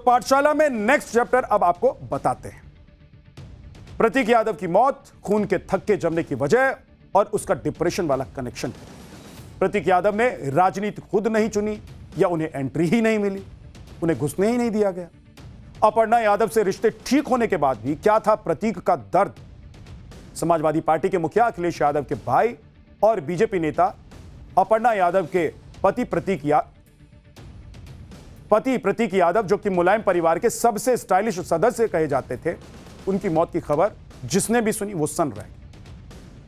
पाठशाला में next chapter अब आपको बताते हैं। प्रतीक यादव की मौत, खून के थक्के जमने की वजह और उसका डिप्रेशन वाला कनेक्शन। प्रतीक यादव ने राजनीति खुद नहीं चुनी या उन्हें एंट्री ही नहीं मिली, उन्हें घुसने ही नहीं दिया गया। अपर्णा यादव से रिश्ते ठीक होने के बाद भी क्या था प्रतीक का दर्द? समाजवादी पार्टी के मुखिया अखिलेश यादव के भाई और बीजेपी नेता अपर्णा यादव के पति प्रतीक यादव, जो कि मुलायम परिवार के सबसे स्टाइलिश सदस्य कहे जाते थे, उनकी मौत की खबर जिसने भी सुनी वो सन रह गई।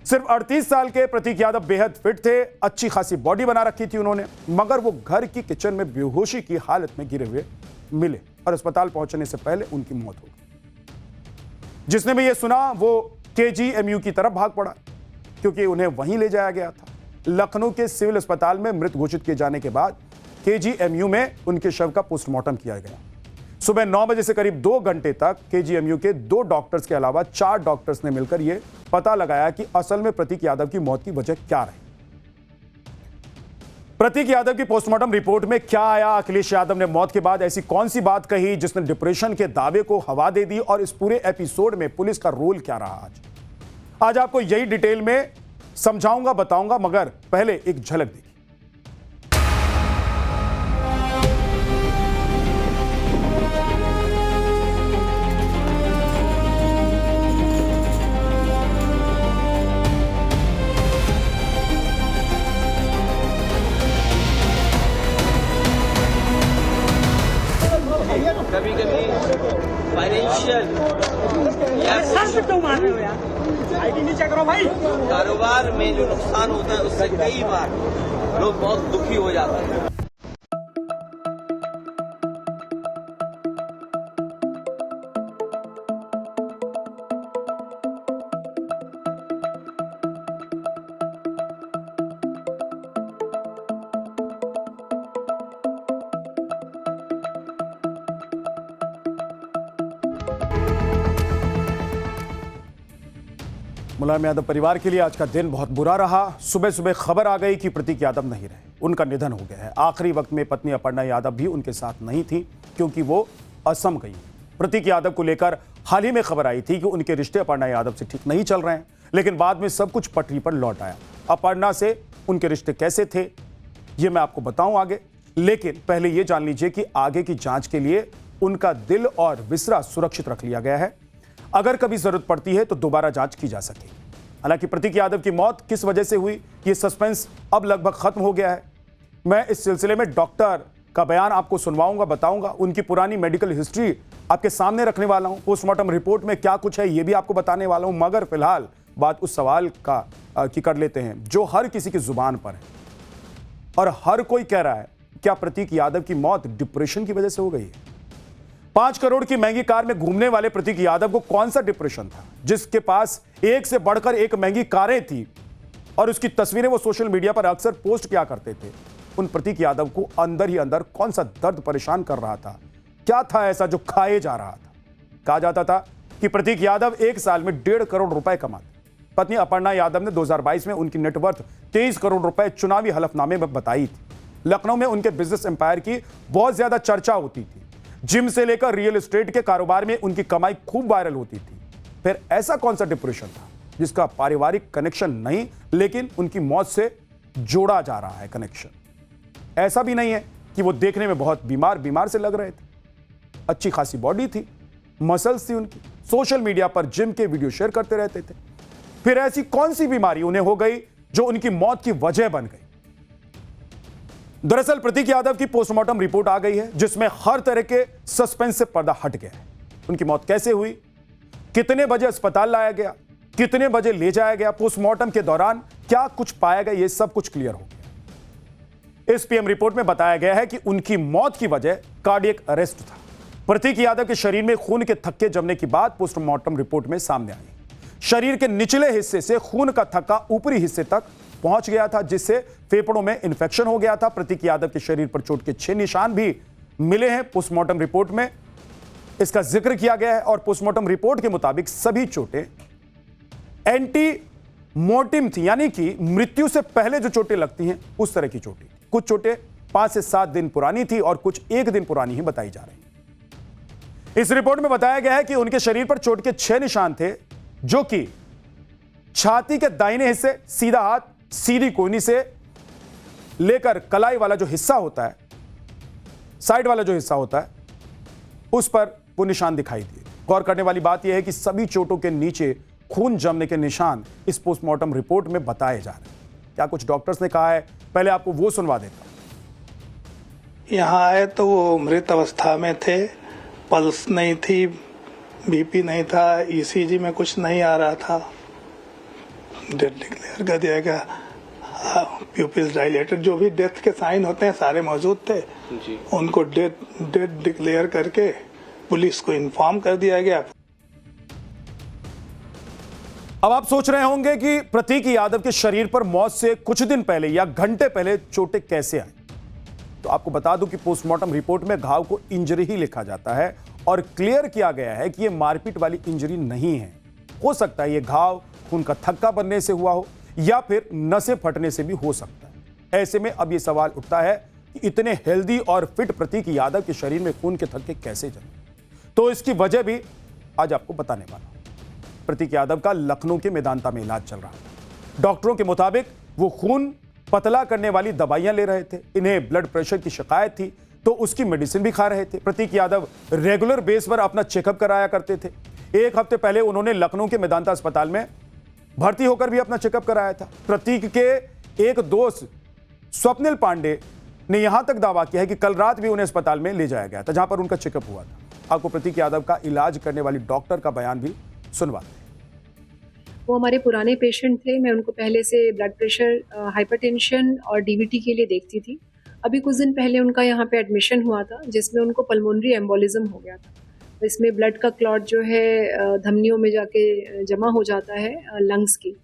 सिर्फ 38 साल के प्रतीक यादव बेहद फिट थे, अच्छी खासी बॉडी बना रखी थी उन्होंने, मगर वो घर की किचन में बेहोशी की हालत में गिरे हुए मिले और अस्पताल पहुंचने से पहले उनकी मौत हो गई। जिसने भी ये सुना वो केजीएमयू की तरफ भाग पड़ा, क्योंकि उन्हें वहीं ले जाया गया था। लखनऊ के सिविल अस्पताल में मृत घोषित किए जाने के बाद केजीएमयू में उनके शव का पोस्टमार्टम किया गया। सुबह 9 बजे से करीब 2 घंटे तक केजीएमयू के 2 डॉक्टर्स के अलावा 4 डॉक्टर्स ने मिलकर यह पता लगाया कि असल में प्रतीक यादव की मौत की वजह क्या रही। प्रतीक यादव की पोस्टमार्टम रिपोर्ट में क्या आया? अखिलेश यादव ने मौत के बाद ऐसी कौन सी बात कही जिसने डिप्रेशन के दावे को हवा दे दी, और इस पूरे एपिसोड में पुलिस का रोल क्या रहा? आज आपको यही डिटेल में समझाऊंगा, बताऊंगा, मगर पहले एक झलक देखिए। कभी कभी फाइनेंशियल कारोबार में जो नुकसान होता है उससे कई बार लोग बहुत दुखी हो जाते हैं। मुलायम यादव परिवार के लिए आज का दिन बहुत बुरा रहा। सुबह सुबह खबर आ गई कि प्रतीक यादव नहीं रहे, उनका निधन हो गया है। आखिरी वक्त में पत्नी अपर्णा यादव भी उनके साथ नहीं थी, क्योंकि वो असम गई। प्रतीक यादव को लेकर हाल ही में खबर आई थी कि उनके रिश्ते अपर्णा यादव से ठीक नहीं चल रहे हैं, लेकिन बाद में सब कुछ पटरी पर लौट आया। अपर्णा से उनके रिश्ते कैसे थे ये मैं आपको बताऊं आगे, लेकिन पहले ये जान लीजिए कि आगे की जांच के लिए उनका दिल और विसरा सुरक्षित रख लिया गया है। अगर कभी जरूरत पड़ती है तो दोबारा जांच की जा सकेगी। हालांकि प्रतीक यादव की मौत किस वजह से हुई ये सस्पेंस अब लगभग खत्म हो गया है। मैं इस सिलसिले में डॉक्टर का बयान आपको सुनवाऊंगा, बताऊंगा, उनकी पुरानी मेडिकल हिस्ट्री आपके सामने रखने वाला हूं। पोस्टमार्टम रिपोर्ट में क्या कुछ है ये भी आपको बताने वाला हूं, मगर फिलहाल बात उस सवाल की कर लेते हैं जो हर किसी की जुबान पर है और हर कोई कह रहा है, क्या प्रतीक यादव की मौत डिप्रेशन की वजह से हो गई है? 5 करोड़ की महंगी कार में घूमने वाले प्रतीक यादव को कौन सा डिप्रेशन था जिसके पास एक से बढ़कर एक महंगी कारें थी और उसकी तस्वीरें वो सोशल मीडिया पर अक्सर पोस्ट किया करते थे? उन प्रतीक यादव को अंदर ही अंदर कौन सा दर्द परेशान कर रहा था? क्या था ऐसा जो खाए जा रहा था? कहा जाता था कि प्रतीक यादव 1 साल में 1.5 करोड़ रुपए कमाते। पत्नी अपर्णा यादव ने 2022 में उनकी नेटवर्थ 23 करोड़ रुपए चुनावी हलफनामे में बताई थी। लखनऊ में उनके बिजनेस एम्पायर की बहुत ज्यादा चर्चा होती थी। जिम से लेकर रियल एस्टेट के कारोबार में उनकी कमाई खूब वायरल होती थी। फिर ऐसा कौन सा डिप्रेशन था जिसका पारिवारिक कनेक्शन नहीं, लेकिन उनकी मौत से जोड़ा जा रहा है कनेक्शन? ऐसा भी नहीं है कि वो देखने में बहुत बीमार से लग रहे थे। अच्छी खासी बॉडी थी, मसल्स थी उनकी, सोशल मीडिया पर जिम के वीडियो शेयर करते रहते थे। फिर ऐसी कौन सी बीमारी उन्हें हो गई जो उनकी मौत की वजह बन गई? दरअसल प्रतीक यादव की पोस्टमार्टम रिपोर्ट आ गई है जिसमें हर तरह के सस्पेंस से पर्दा हट गया है। उनकी मौत कैसे हुई, कितने बजे अस्पताल लाया गया, कितने बजे ले जाया गया, पोस्टमार्टम के दौरान क्या कुछ पाया गया, ये सब कुछ क्लियर हो गया। इस पीएम रिपोर्ट में बताया गया है कि उनकी मौत की वजह कार्डियक अरेस्ट था। प्रतीक यादव के शरीर में खून के थक्के जमने की बात पोस्टमार्टम रिपोर्ट में सामने आई। शरीर के निचले हिस्से से खून का थक्का ऊपरी हिस्से तक पहुंच गया था, जिससे फेफड़ों में इंफेक्शन हो गया था। प्रतीक यादव के शरीर पर चोट के 6 निशान भी मिले हैं। पोस्टमार्टम रिपोर्ट में इसका जिक्र किया गया है और पोस्टमार्टम रिपोर्ट के मुताबिक सभी चोटें एंटी मोर्टिम थी, यानी कि मृत्यु से पहले जो चोटें लगती हैं उस तरह की चोटें। कुछ चोटें 5 से 7 दिन पुरानी थी और कुछ 1 दिन पुरानी ही बताई जा रही। इस रिपोर्ट में बताया गया है कि उनके शरीर पर चोट के 6 निशान थे, जो कि छाती के दाहिने हिस्से, सीधा हाथ, सीधी कोहनी से लेकर कलाई वाला जो हिस्सा होता है, साइड वाला जो हिस्सा होता है, उस पर वो निशान दिखाई दिए। गौर करने वाली बात यह है कि सभी चोटों के नीचे खून जमने के निशान इस पोस्टमार्टम रिपोर्ट में बताए जा रहे हैं। क्या कुछ डॉक्टर्स ने कहा है, पहले आपको वो सुनवा देता हूं। यहाँ आए तो वो मृत अवस्था में थे, पल्स नहीं थी, बीपी नहीं था, ईसीजी में कुछ नहीं आ रहा था। डेथ डिक्लेयर कर दिया गया, प्यूपिल्स डायलेटेड, जो भी डेथ के साइन होते हैं सारे मौजूद थे जी। उनको डेथ डिक्लेयर करके पुलिस को इन्फॉर्म कर दिया गया। अब आप सोच रहे होंगे कि प्रतीक यादव के शरीर पर मौत से कुछ दिन पहले या घंटे पहले चोटें कैसे आई। तो आपको बता दूं कि पोस्टमार्टम रिपोर्ट में घाव को इंजरी ही लिखा जाता है और क्लियर किया गया है कि यह मारपीट वाली इंजरी नहीं है। हो सकता है यह घाव खून का थक्का बनने से हुआ हो या फिर नसें फटने से भी हो सकता है। ऐसे में अब यह सवाल उठता है कि इतने हेल्दी और फिट प्रतीक यादव के शरीर में खून के थक्के कैसे जमे। तो इसकी वजह भी आज आपको बताने वाला हूं। प्रतीक यादव का लखनऊ के मेदांता में इलाज चल रहा है। डॉक्टरों के मुताबिक वो खून पतला करने वाली दवाइयां ले रहे थे, इन्हें ब्लड प्रेशर की शिकायत थी तो उसकी मेडिसिन भी खा रहे थे। प्रतीक यादव रेगुलर बेस पर अपना चेकअप कराया करते थे। एक हफ्ते पहले उन्होंने लखनऊ के मेदांता अस्पताल में भर्ती होकर भी अपना चेकअप कराया था। प्रतीक के एक दोस्त स्वप्निल पांडे ने यहां तक दावा किया है कि कल रात भी उन्हें अस्पताल में ले जाया गया था, जहां पर उनका चेकअप हुआ था। आपको प्रतीक यादव का इलाज करने वाली डॉक्टर का बयान भी सुनवाते हैं। वो हमारे पुराने पेशेंट थे। मैं उनको पहले से ब्लड प्रेशर, हाइपरटेंशन और डीवीटी के लिए देखती थी। अभी कुछ दिन पहले उनका यहाँ पे एडमिशन हुआ था, जिसमें उनको पल्मोनरी एम्बोलिज्म हो गया था। इसमें ब्लड का क्लॉट जो है धमनियों में जाके जमा हो जाता है लंग्स की,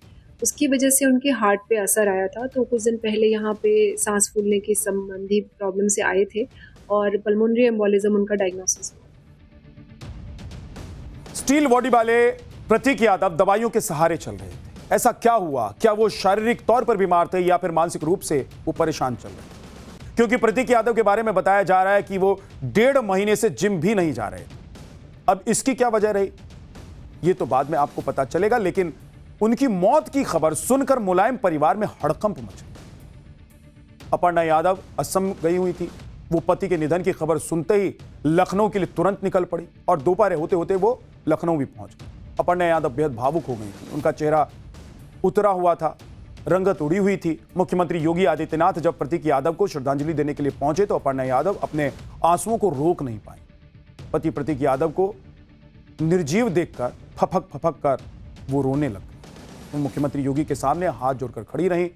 उसकी वजह से उनके हार्ट पे असर आया था। तो कुछ दिन पहले यहाँ पे सांस फूलने की संबंधी प्रॉब्लम से आए थे और पल्मोनरी एम्बोलिज्म उनका डायग्नोसिस हुआ। स्टील बॉडी वाले प्रतीक यादव दवाइयों के सहारे चल रहे थे। ऐसा क्या हुआ? क्या वो शारीरिक तौर पर बीमार थे या फिर मानसिक रूप से वो परेशान चल रहे थे? क्योंकि प्रतीक यादव के बारे में बताया जा रहा है कि वो 1.5 महीने से जिम भी नहीं जा रहे थे। अब इसकी क्या वजह रही, ये तो बाद में आपको पता चलेगा, लेकिन उनकी मौत की खबर सुनकर मुलायम परिवार में हड़कंप मच गई। अपर्णा यादव असम गई हुई थी। वो पति के निधन की खबर सुनते ही लखनऊ के लिए तुरंत निकल पड़ी और दोपहर होते होते वो लखनऊ भी पहुंच गई। अपर्णा यादव बेहद भावुक हो गई थी। उनका चेहरा उतरा हुआ था, रंगत उड़ी हुई थी। मुख्यमंत्री योगी आदित्यनाथ जब प्रतीक यादव को श्रद्धांजलि देने के लिए पहुंचे तो अपर्णा यादव अपने आंसुओं को रोक नहीं पाई। पति प्रतीक यादव को निर्जीव देखकर फपक कर वो रोने लग गई। वो मुख्यमंत्री योगी के सामने हाथ जोड़कर खड़ी रही।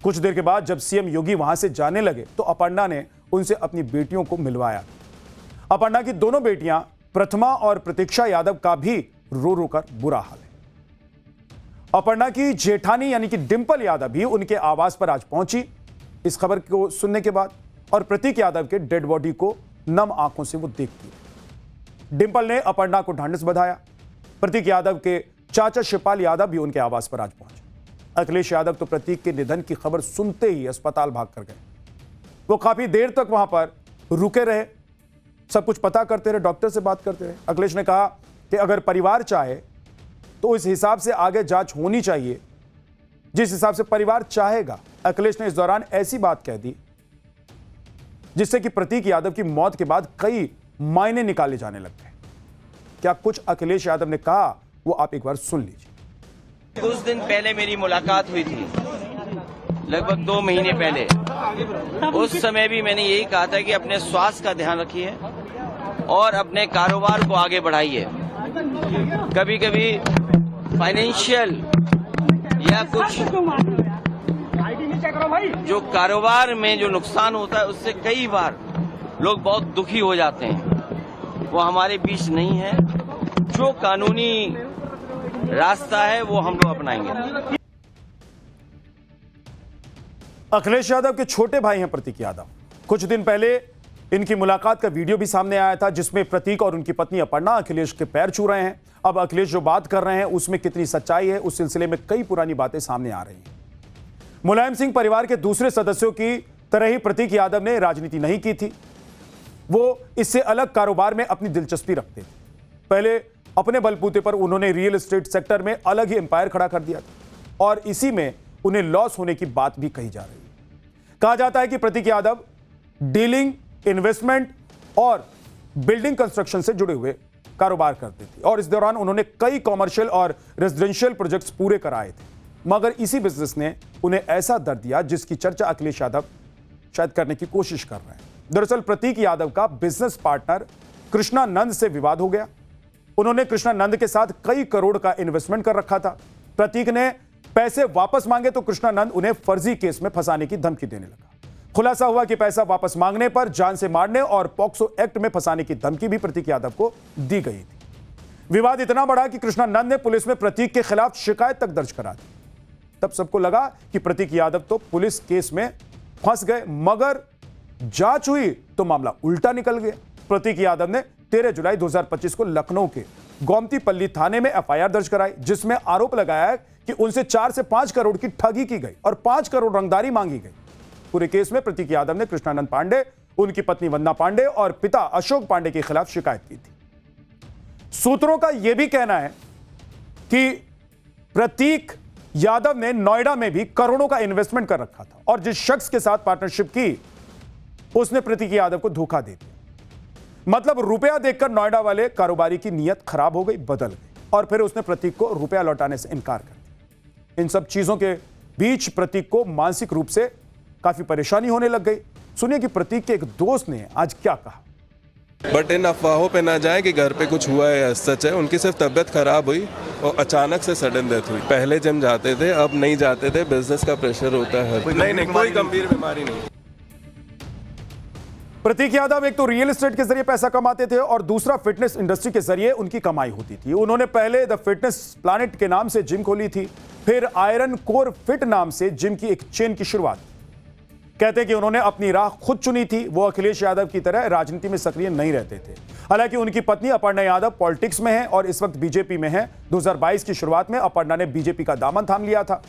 कुछ देर के बाद जब सीएम योगी वहां से जाने लगे तो अपर्णा ने उनसे अपनी बेटियों को मिलवाया। अपर्णा की दोनों बेटियां प्रथमा और प्रतीक्षा यादव का भी रो रो कर बुरा हाल है। अपर्णा की जेठानी यानी कि डिंपल यादव भी उनके आवास पर आज पहुंची इस खबर को सुनने के बाद, और प्रतीक यादव के डेड बॉडी को नम आंखों से वो देखती है। डिंपल ने अपर्णा को ढांढस बंधाया। प्रतीक यादव के चाचा शिवपाल यादव भी उनके आवास पर आज पहुंचे। अखिलेश यादव तो प्रतीक के निधन की खबर सुनते ही अस्पताल भाग कर गए। वो काफी देर तक वहां पर रुके रहे, सब कुछ पता करते रहे, डॉक्टर से बात करते रहे। अखिलेश ने कहा कि अगर परिवार चाहे तो इस हिसाब से आगे जांच होनी चाहिए जिस हिसाब से परिवार चाहेगा। अखिलेश ने इस दौरान ऐसी बात कह दी जिससे कि प्रतीक यादव की मौत के बाद कई मायने निकाले जाने लग गए। क्या कुछ अखिलेश यादव ने कहा वो आप एक बार सुन लीजिए। कुछ दिन पहले मेरी मुलाकात हुई थी, लगभग 2 महीने पहले। उस समय भी मैंने यही कहा था कि अपने स्वास्थ्य का ध्यान रखिए और अपने कारोबार को आगे बढ़ाइए। कभी कभी फाइनेंशियल या कुछ जो कारोबार में जो नुकसान होता है उससे कई बार लोग बहुत दुखी हो जाते हैं। वो हमारे बीच नहीं है। जो कानूनी रास्ता है वो हम लोग अपनाएंगे। अखिलेश यादव के छोटे भाई हैं प्रतीक यादव। कुछ दिन पहले इनकी मुलाकात का वीडियो भी सामने आया था जिसमें प्रतीक और उनकी पत्नी अपर्णा अखिलेश के पैर छू रहे हैं। अब अखिलेश जो बात कर रहे हैं उसमें कितनी सच्चाई है, उस सिलसिले में कई पुरानी बातें सामने आ रही हैं। मुलायम सिंह परिवार के दूसरे सदस्यों की तरह ही प्रतीक यादव ने राजनीति नहीं की थी। वो इससे अलग कारोबार में अपनी दिलचस्पी रखते थे। पहले अपने बलबूते पर उन्होंने रियल एस्टेट सेक्टर में अलग ही एम्पायर खड़ा कर दिया था और इसी में उन्हें लॉस होने की बात भी कही जा रही है। कहा जाता है कि प्रतीक यादव डीलिंग, इन्वेस्टमेंट और बिल्डिंग कंस्ट्रक्शन से जुड़े हुए कारोबार करते थे और इस दौरान उन्होंने कई कॉमर्शियल और रेजिडेंशियल प्रोजेक्ट्स पूरे कराए थे, मगर इसी बिजनेस ने उन्हें ऐसा दर्द दिया जिसकी चर्चा अखिलेश यादव शायद करने की कोशिश कर रहे हैं। दरअसल प्रतीक यादव का बिजनेस पार्टनर कृष्णानंद से विवाद हो गया। उन्होंने कृष्णानंद के साथ कई करोड़ का इन्वेस्टमेंट कर रखा था। प्रतीक ने पैसे वापस मांगे तो कृष्णानंद उन्हें फर्जी केस में फंसाने की धमकी देने लगा। खुलासा हुआ कि पैसा वापस मांगने पर जान से मारने और पॉक्सो एक्ट में फंसाने की धमकी भी प्रतीक यादव को दी गई थी। विवाद इतना बढ़ा कि कृष्णानंद ने पुलिस में प्रतीक के खिलाफ शिकायत तक दर्ज करा दी। तब सबको लगा कि प्रतीक यादव तो पुलिस केस में फंस गए, मगर जांच हुई तो मामला उल्टा निकल गया। प्रतीक यादव ने 13 जुलाई 2025 को लखनऊ के गोमतीपल्ली थाने में एफआईआर दर्ज कराई, जिसमें आरोप लगाया कि उनसे 4 से 5 करोड़ की ठगी की गई और 5 करोड़ रंगदारी मांगी गई। पूरे केस में प्रतीक यादव ने कृष्णानंद पांडे, उनकी पत्नी वंदना पांडे और पिता अशोक पांडे के खिलाफ शिकायत की थी। सूत्रों का यह भी कहना है कि प्रतीक यादव ने नोएडा में भी करोड़ों का इन्वेस्टमेंट कर रखा था और जिस शख्स के साथ पार्टनरशिप की उसने प्रतीक यादव को धोखा दे दिया। मतलब रुपया देखकर नोएडा वाले कारोबारी की नीयत खराब हो गई, बदल गई और फिर उसने प्रतीक को रुपया लौटाने से इनकार कर दिया। इन सब चीजों के बीच प्रतीक को मानसिक रूप से काफी परेशानी होने लग गई। सुनिए कि प्रतीक के एक दोस्त ने आज क्या कहा। बट इन अफवाहों पे ना जाए कि घर पे कुछ हुआ है, सच है। उनकी सिर्फ तबीयत खराब हुई और अचानक से सडन डेथ हुई। पहले जिम जाते थे, अब नहीं जाते थे, बिजनेस का प्रेशर होता है। नहीं, कोई गंभीर बीमारी नहीं। प्रतीक यादव एक तो रियल एस्टेट के जरिए पैसा कमाते थे और दूसरा फिटनेस इंडस्ट्री के जरिए उनकी कमाई होती थी। उन्होंने पहले द फिटनेस प्लैनेट के नाम से जिम खोली थी, फिर आयरन कोर फिट नाम से जिम की एक चेन की शुरुआत। कहते हैं कि उन्होंने अपनी राह खुद चुनी थी। वो अखिलेश यादव की तरह राजनीति में सक्रिय नहीं रहते थे। हालांकि उनकी पत्नी अपर्णा यादव पॉलिटिक्स में है और इस वक्त बीजेपी में है। 2022 की शुरुआत में अपर्णा ने बीजेपी का दामन थाम लिया था।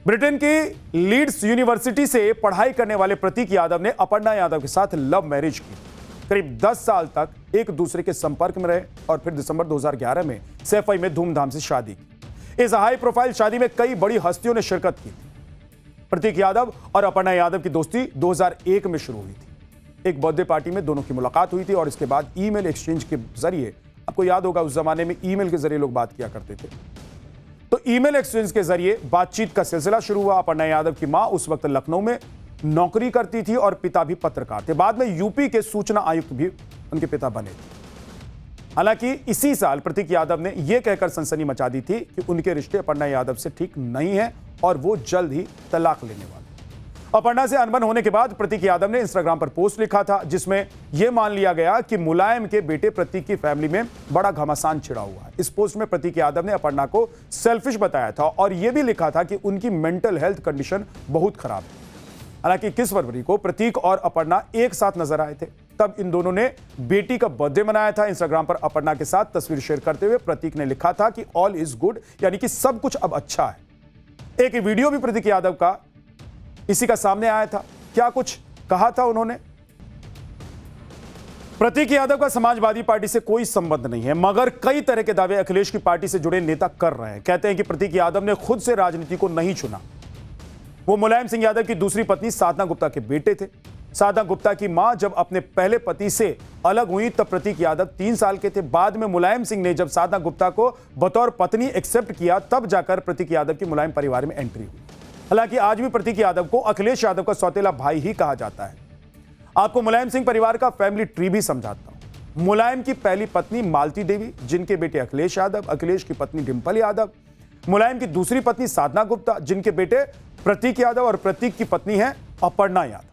ब्रिटेन की लीड्स यूनिवर्सिटी से पढ़ाई करने वाले प्रतीक यादव ने अपर्णा यादव के साथ लव मैरिज की। करीब 10 साल तक एक दूसरे के संपर्क में रहे और फिर दिसंबर 2011 में सैफई में धूमधाम से शादी की। इस हाई प्रोफाइल शादी में कई बड़ी हस्तियों ने शिरकत की थी। प्रतीक यादव और अपर्णा यादव की दोस्ती 2001 में शुरू हुई थी। एक बर्थडे पार्टी में दोनों की मुलाकात हुई थी और इसके बाद ईमेल एक्सचेंज के जरिए, आपको याद होगा उस जमाने में ईमेल के जरिए लोग बात किया करते थे, तो ईमेल एक्सचेंज के जरिए बातचीत का सिलसिला शुरू हुआ। अपर्णा यादव की मां उस वक्त लखनऊ में नौकरी करती थी और पिता भी पत्रकार थे। बाद में यूपी के सूचना आयुक्त भी उनके पिता बने थे। हालांकि इसी साल प्रतीक यादव ने यह कहकर सनसनी मचा दी थी कि उनके रिश्ते अपर्णा यादव से ठीक नहीं है और वो जल्द ही तलाक लेने वाले। अपर्णा से अनबन होने के बाद प्रतीक यादव ने इंस्टाग्राम पर पोस्ट लिखा था जिसमें यह मान लिया गया कि मुलायम के बेटे प्रतीक की फैमिली में बड़ा घमासान छिड़ा हुआ है। इस पोस्ट में प्रतीक यादव ने अपर्णा को सेल्फिश बताया था और यह भी लिखा था कि उनकी मेंटल हेल्थ कंडीशन बहुत खराब है। हालांकि 21 फरवरी को प्रतीक और अपर्णा एक साथ नजर आए थे। तब इन दोनों ने बेटी का बर्थडे मनाया था। इंस्टाग्राम पर अपर्णा के साथ तस्वीर शेयर करते हुए प्रतीक ने लिखा था कि ऑल इज गुड, यानी कि सब कुछ अब अच्छा है। एक वीडियो भी प्रतीक यादव का इसी का सामने आया था। क्या कुछ कहा था उन्होंने। प्रतीक यादव का समाजवादी पार्टी से कोई संबंध नहीं है, मगर कई तरह के दावे अखिलेश की पार्टी से जुड़े नेता कर रहे हैं। कहते हैं कि प्रतीक यादव ने खुद से राजनीति को नहीं चुना। वो मुलायम सिंह यादव की दूसरी पत्नी साधना गुप्ता के बेटे थे। साधना गुप्ता की मां जब अपने पहले पति से अलग हुई तब प्रतीक यादव 3 साल के थे। बाद में मुलायम सिंह ने जब साधना गुप्ता को बतौर पत्नी एक्सेप्ट किया तब जाकर प्रतीक यादव की मुलायम परिवार में एंट्री हुई। हालांकि आज भी प्रतीक यादव को अखिलेश यादव का सौतेला भाई ही कहा जाता है। आपको मुलायम सिंह परिवार का फैमिली ट्री भी समझाता हूं। मुलायम की पहली पत्नी मालती देवी, जिनके बेटे अखिलेश यादव, अखिलेश की पत्नी डिंपल यादव, मुलायम की दूसरी पत्नी साधना गुप्ता, जिनके बेटे प्रतीक यादव और प्रतीक की पत्नी है अपर्णा यादव।